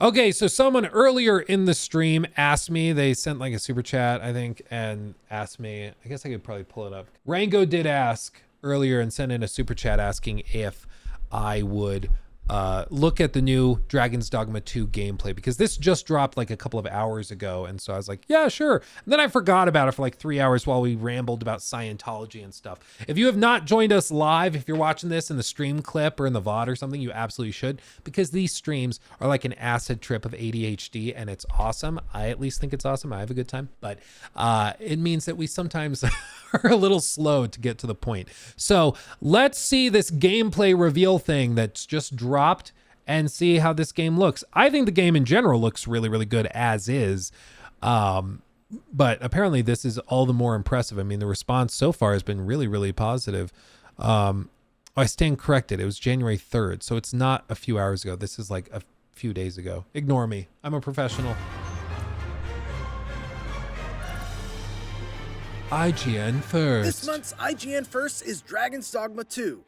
Okay, so someone earlier in the stream asked me, they sent like a super chat, I think, and asked me, I guess I could probably pull it up. Rango did ask earlier and sent in a super chat asking if I would look at the new Dragon's Dogma 2 gameplay, because this just dropped like a couple of hours ago. And so I was like, yeah, sure. And then I forgot about it for like 3 hours while we rambled about Scientology and stuff. If you have not joined us live, if you're watching this in the stream clip or in the VOD or something, you absolutely should, because these streams are like an acid trip of ADHD and it's awesome. I at least think it's awesome. I have a good time, but it means that we sometimes are a little slow to get to the point. So let's see this gameplay reveal thing that's just dropped and see how this game looks. I think the game in general looks really, really good as is. But apparently this is all the more impressive. I mean, the response so far has been really, really positive. I stand corrected. It was January 3rd. So it's not a few hours ago. This is like a few days ago. Ignore me. I'm a professional. IGN first. This month's IGN first is Dragon's Dogma 2.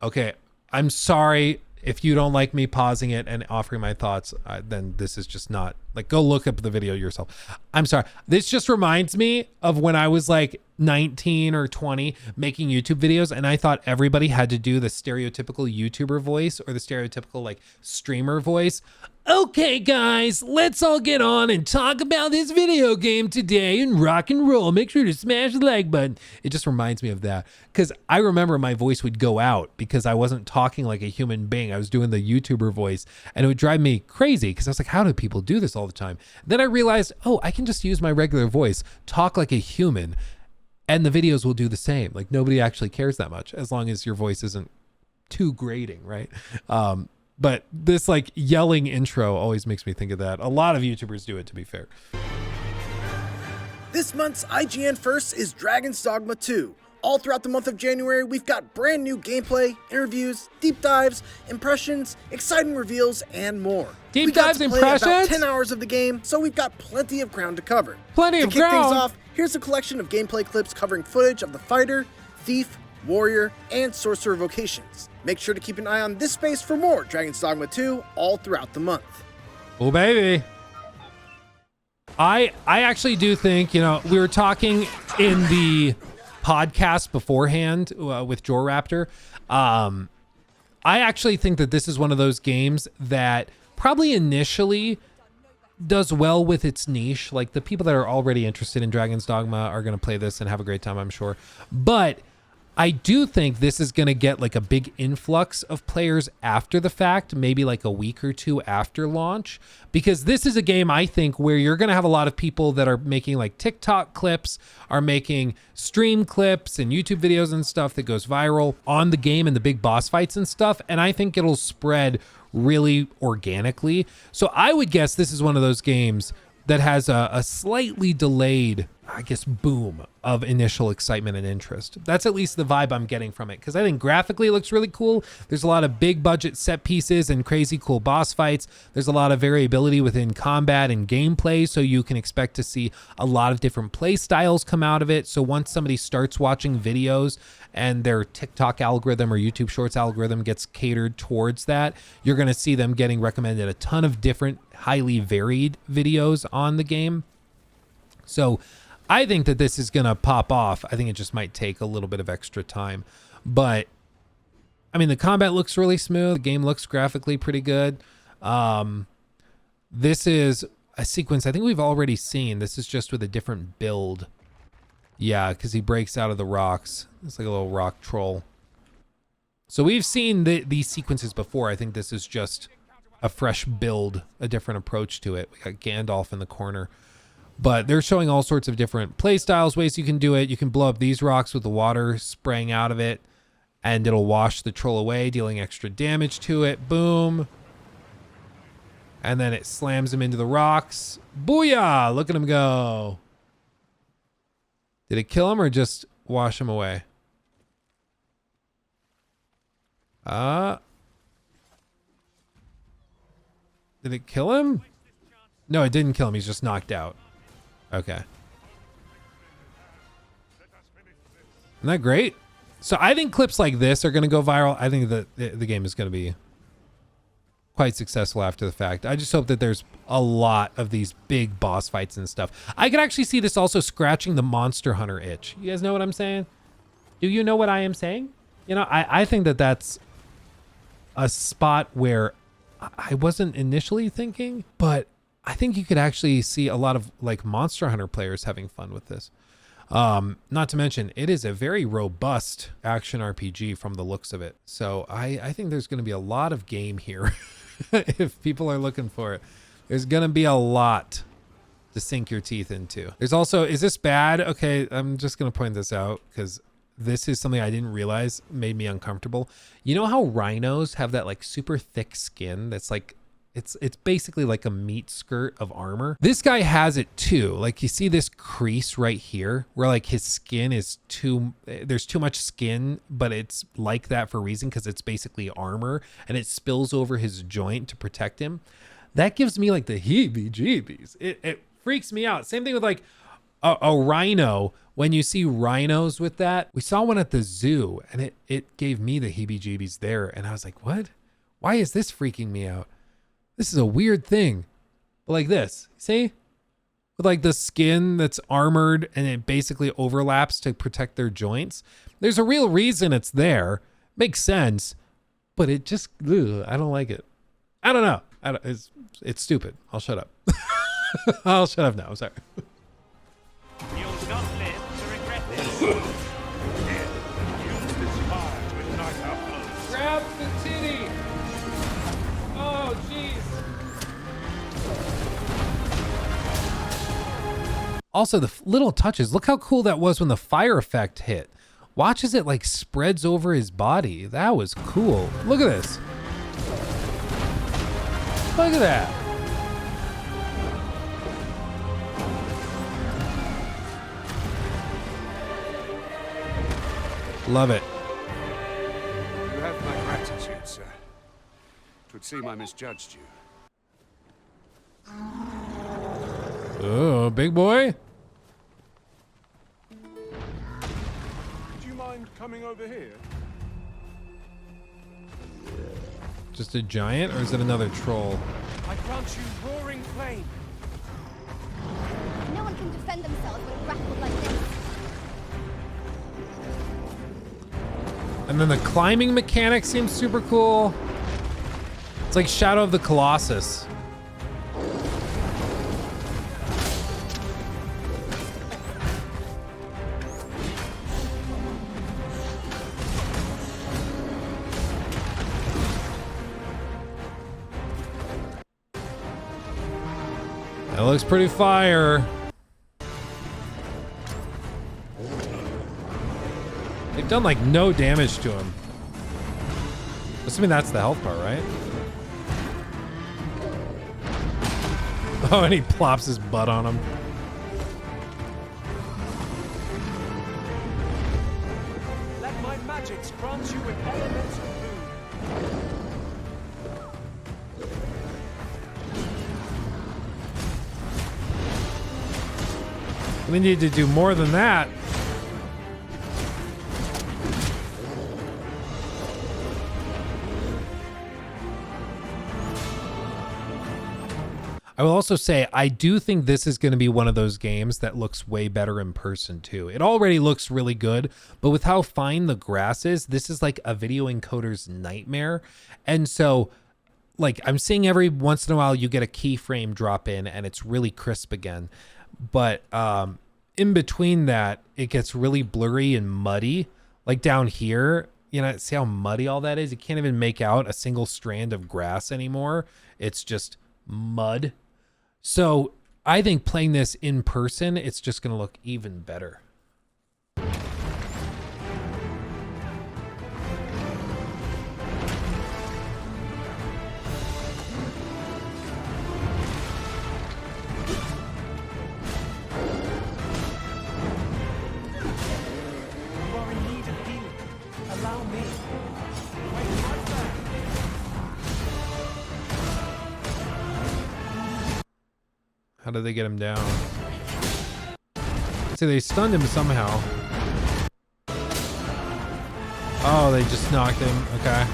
Okay, I'm sorry if you don't like me pausing it and offering my thoughts, then this is just not, like, go look up the video yourself. I'm sorry. This just reminds me of when I was like 19 or 20 making YouTube videos, and I thought everybody had to do the stereotypical YouTuber voice or the stereotypical like streamer voice. Okay, guys, let's all get on and talk about this video game today and rock and roll. Make sure to smash the like button. It just reminds me of that, because I remember my voice would go out because I wasn't talking like a human being. I was doing the YouTuber voice, and it would drive me crazy because I was like, how do people do this all the time? Then I realized, oh, I can just use my regular voice, talk like a human, and the videos will do the same. Like, nobody actually cares that much as long as your voice isn't too grating, right? But this like yelling intro always makes me think of that. A lot of YouTubers do it, to be fair. This month's IGN first is Dragon's Dogma 2. All throughout the month of January, we've got brand new gameplay, interviews, deep dives, impressions, exciting reveals, and more. Deep dives, impressions? About 10 hours of the game, so we've got plenty of ground to cover. Plenty of ground. To kick things off, here's a collection of gameplay clips covering footage of the fighter, thief, warrior, and sorcerer vocations. Make sure to keep an eye on this space for more Dragon's Dogma 2 all throughout the month. Oh, baby. I actually do think, you know, we were talking in the podcast beforehand with Joraptor. I actually think that this is one of those games that probably initially does well with its niche. Like, the people that are already interested in Dragon's Dogma are going to play this and have a great time, I'm sure. But I do think this is going to get like a big influx of players after the fact, maybe like a week or two after launch, because this is a game, I think, where you're going to have a lot of people that are making like TikTok clips, are making stream clips and YouTube videos and stuff that goes viral on the game and the big boss fights and stuff. And I think it'll spread really organically. So I would guess this is one of those games that has a slightly delayed, I guess, boom of initial excitement and interest. That's at least the vibe I'm getting from it, because I think graphically it looks really cool. There's a lot of big budget set pieces and crazy cool boss fights. There's a lot of variability within combat and gameplay, so you can expect to see a lot of different play styles come out of it. So once somebody starts watching videos and their TikTok algorithm or YouTube Shorts algorithm gets catered towards that, you're going to see them getting recommended a ton of different highly varied videos on the game. So I think that this is going to pop off. I think it just might take a little bit of extra time. But, I mean, the combat looks really smooth. The game looks graphically pretty good. This is a sequence I think we've already seen. This is just with a different build. Yeah, because he breaks out of the rocks. It's like a little rock troll. So we've seen these sequences before. I think this is just a fresh build, a different approach to it. We got Gandalf in the corner. But they're showing all sorts of different play styles, ways you can do it. You can blow up these rocks with the water spraying out of it, and it'll wash the troll away, dealing extra damage to it. Boom. And then it slams him into the rocks. Booyah! Look at him go. Did it kill him or just wash him away? Did it kill him? No, it didn't kill him. He's just knocked out. Okay. Isn't that great? So I think clips like this are going to go viral. I think that the game is going to be quite successful after the fact. I just hope that there's a lot of these big boss fights and stuff. I could actually see this also scratching the Monster Hunter itch. You guys know what I'm saying? Do you know what I am saying? You know, I think that that's a spot where I wasn't initially thinking, but I think you could actually see a lot of like Monster Hunter players having fun with this. Not to mention, it is a very robust action RPG from the looks of it. So I think there's going to be a lot of game here if people are looking for it. There's going to be a lot to sink your teeth into. There's also, is this bad? Okay, I'm just going to point this out because this is something I didn't realize made me uncomfortable. You know how rhinos have that like super thick skin that's like, it's basically like a meat skirt of armor. This guy has it too. Like you see this crease right here where like his skin is there's too much skin, but it's like that for a reason because it's basically armor and it spills over his joint to protect him. That gives me like the heebie-jeebies. It freaks me out. Same thing with like a rhino. When you see rhinos with that, we saw one at the zoo and it gave me the heebie-jeebies there. And I was like, what? Why is this freaking me out? This is a weird thing. But like this, see? With like the skin that's armored and it basically overlaps to protect their joints. There's a real reason it's there. Makes sense. But it just, I don't like it. I don't know. It's stupid. I'll shut up. I'll shut up now. I'm sorry. You'll not live to regret this. Use this fire to ignite our blows. Grab the titty. Oh, jeez. Also, the little touches. Look how cool that was when the fire effect hit. Watch as it like spreads over his body. That was cool. Look at this. Look at that. Love it. You have my gratitude, sir. 'Twould seem I misjudged you. Oh, big boy. Do you mind coming over here? Just a giant, or is it another troll? I grant you roaring flame. No one can defend themselves when grappled like this. And then the climbing mechanic seems super cool. It's like Shadow of the Colossus. That looks pretty fire. They've done like no damage to him. Assuming that's the health bar, right? Oh, and he plops his butt on him. Let my magics grant you with elemental food. We need to do more than that. I will also say, I do think this is going to be one of those games that looks way better in person too. It already looks really good, but with how fine the grass is, this is like a video encoder's nightmare. And so like I'm seeing every once in a while you get a keyframe drop in and it's really crisp again. But in between that, it gets really blurry and muddy. Like down here, you know, see how muddy all that is? You can't even make out a single strand of grass anymore. It's just mud. So I think playing this in person, it's just going to look even better. How did they get him down? See, they stunned him somehow. Oh, they just knocked him. Okay.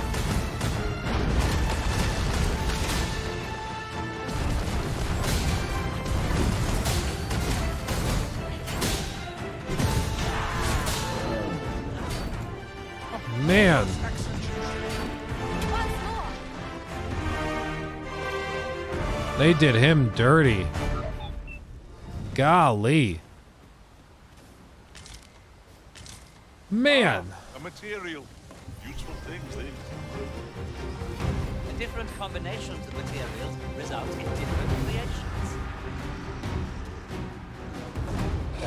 Man. Once more. They did him dirty. Golly. Man. A material. Useful things, these. The different combinations of materials result in different creations.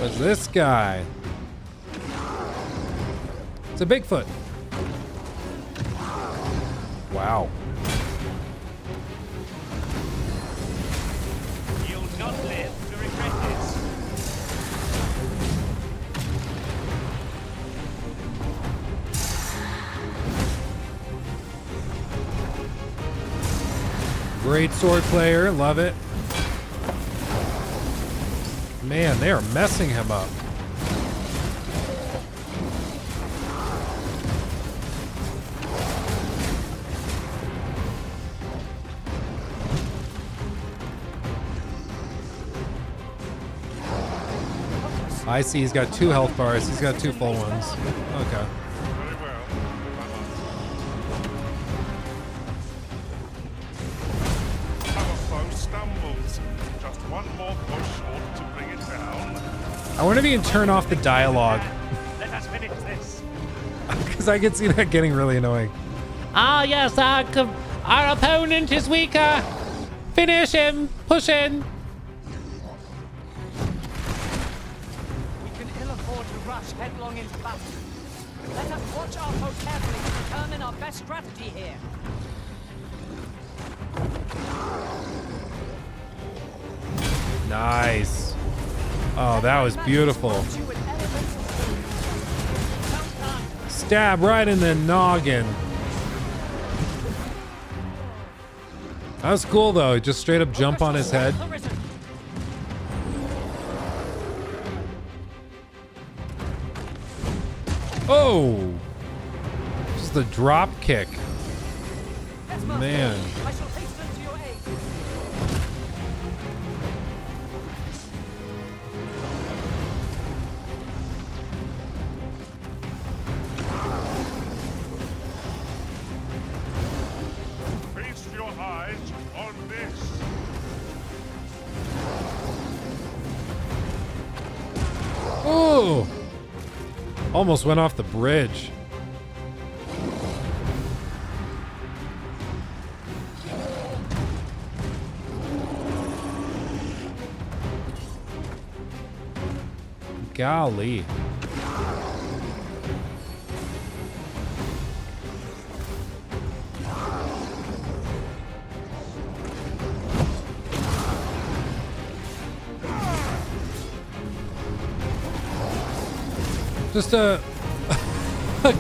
What's this guy? It's a Bigfoot. Wow. You'll not live to regret this. Great sword player. Love it. Man, they are messing him up. I see he's got 2 health bars. He's got 2 full ones. Okay. Very well. Our foe stumbles. Just one more push ought to bring it down. I wonder if you can turn off the dialogue. Let us finish this. Because I can see that getting really annoying. Ah, yes, our opponent is weaker. Finish him. Push in. We can ill afford to rush headlong into battle. Let us watch our foe carefully to determine our best strategy here. Nice. Oh, that was beautiful. You with elemental food. Well done. Stab right in the noggin. That was cool, though. Just straight up jump on his head. Arisen. Oh! Just the drop kick. Yes, master. Man. I shall hasten to your aid. Feast your eyes on this. Oh! Almost went off the bridge. Golly. Just a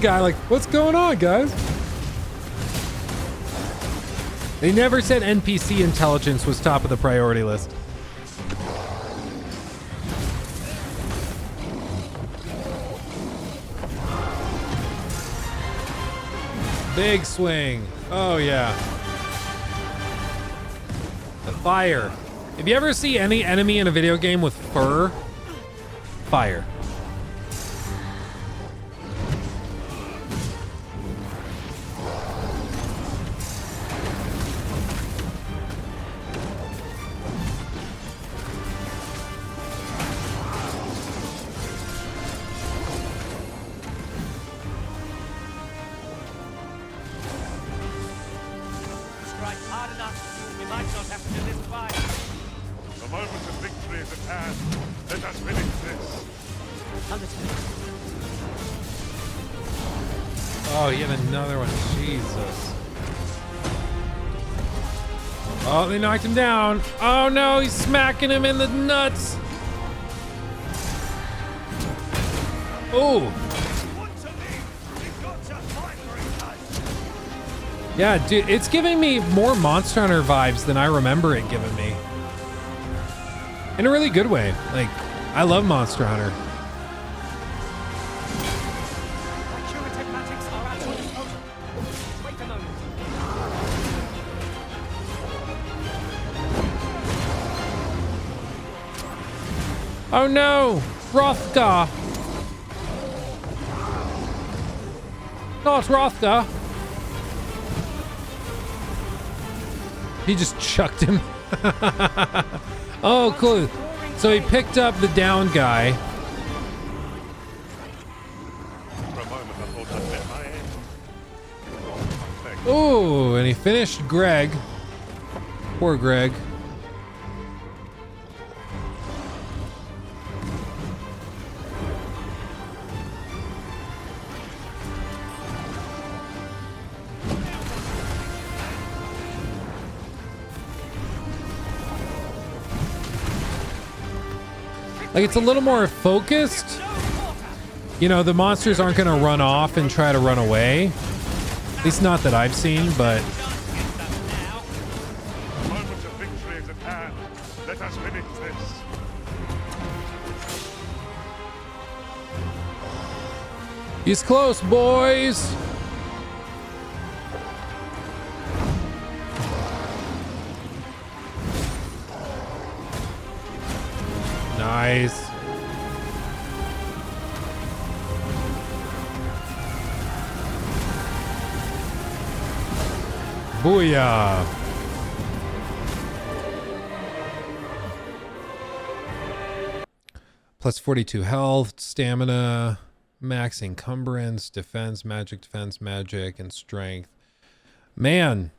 guy like, what's going on, guys? They never said NPC intelligence was top of the priority list. Big swing. Oh, yeah. The fire. If you ever see any enemy in a video game with fur, fire. Strike hard enough. We might not have to do this twice. The moment of victory is at hand. Let us finish this. Understood. Oh, yet another one. Jesus. Oh, they knocked him down. Oh no, he's smacking him in the nuts. Oh. Yeah, dude, it's giving me more Monster Hunter vibes than I remember it giving me. In a really good way. Like, I love Monster Hunter. My curative magics are at your disposal. Wait a moment. Oh no, Hrothgar. No, it's Rothka. He just chucked him. Oh, cool. So he picked up the down guy. For a moment, I thought I'd met my end. Oh, my leg. Ooh, and he finished Greg. Poor Greg. Like, it's a little more focused. You know, the monsters aren't going to run off and try to run away. At least not that I've seen, but... The moment of victory is at hand. Let us finish this. He's close, boys. Nice. Booyah. Plus 42 health, stamina, max encumbrance, defense, magic, and strength. Man,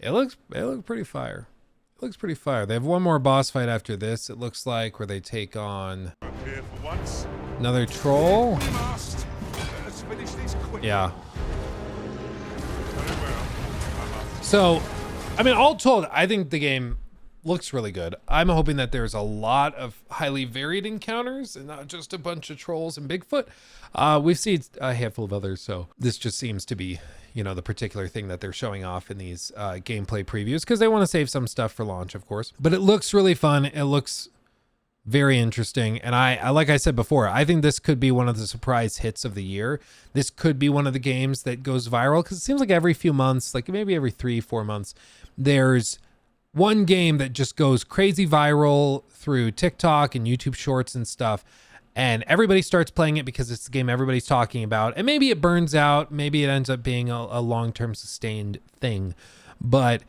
it looks pretty fire. It looks pretty fire. They have one more boss fight after this, it looks like, where they take on Here for once. another troll. We must. Let's finish this quick. Yeah. Very well. I must. So, I mean, all told, I think the game looks really good. I'm hoping that there's a lot of highly varied encounters and not just a bunch of trolls and Bigfoot. We've seen a handful of others, so this just seems to be, you know, the particular thing that they're showing off in these gameplay previews, because they want to save some stuff for launch, of course. But it looks really fun. It looks very interesting. And I like I said before, I think this could be one of the surprise hits of the year. This could be one of the games that goes viral, because it seems like every few months, like maybe every 3-4 months, there's one game that just goes crazy viral through TikTok and YouTube shorts and stuff. And everybody starts playing it because it's the game everybody's talking about. And maybe it burns out. Maybe it ends up being a long-term sustained thing. But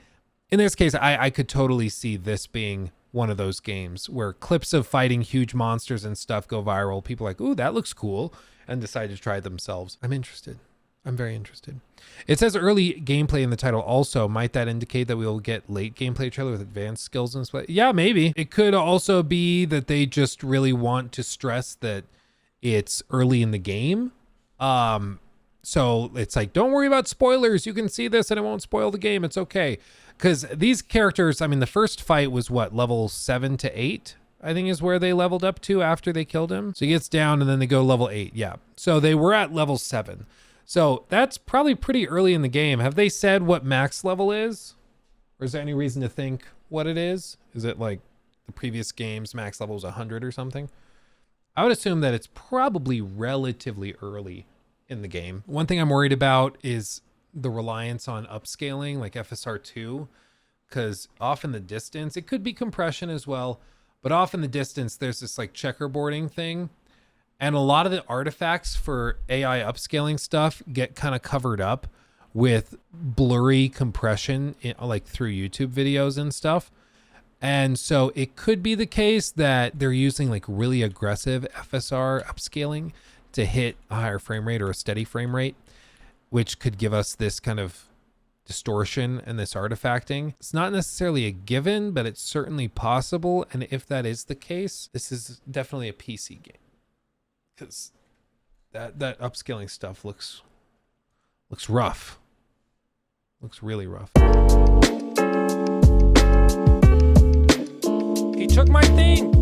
in this case, I could totally see this being one of those games where clips of fighting huge monsters and stuff go viral. People are like, ooh, that looks cool, and decide to try it themselves. I'm interested. I'm very interested. It says early gameplay in the title also. Might that indicate that we will get late gameplay trailer with advanced skills and stuff? Yeah, maybe. It could also be that they just really want to stress that it's early in the game. So it's like, don't worry about spoilers. You can see this and it won't spoil the game. It's okay. Because these characters, I mean, the first fight was what, level 7 to 8? I think is where they leveled up to after they killed him. So he gets down and then they go level 8. Yeah. So they were at level 7. So that's probably pretty early in the game. Have they said what max level is? Or is there any reason to think what it is? Is it like the previous game's max level was 100 or something? I would assume that it's probably relatively early in the game. One thing I'm worried about is the reliance on upscaling, like FSR2, because off in the distance, it could be compression as well, but off in the distance, there's this like checkerboarding thing. And a lot of the artifacts for AI upscaling stuff get kind of covered up with blurry compression, like through YouTube videos and stuff. And so it could be the case that they're using like really aggressive FSR upscaling to hit a higher frame rate or a steady frame rate, which could give us this kind of distortion and this artifacting. It's not necessarily a given, but it's certainly possible. And if that is the case, this is definitely a PC game. Because that upscaling stuff looks rough. Looks really rough. He took my thing.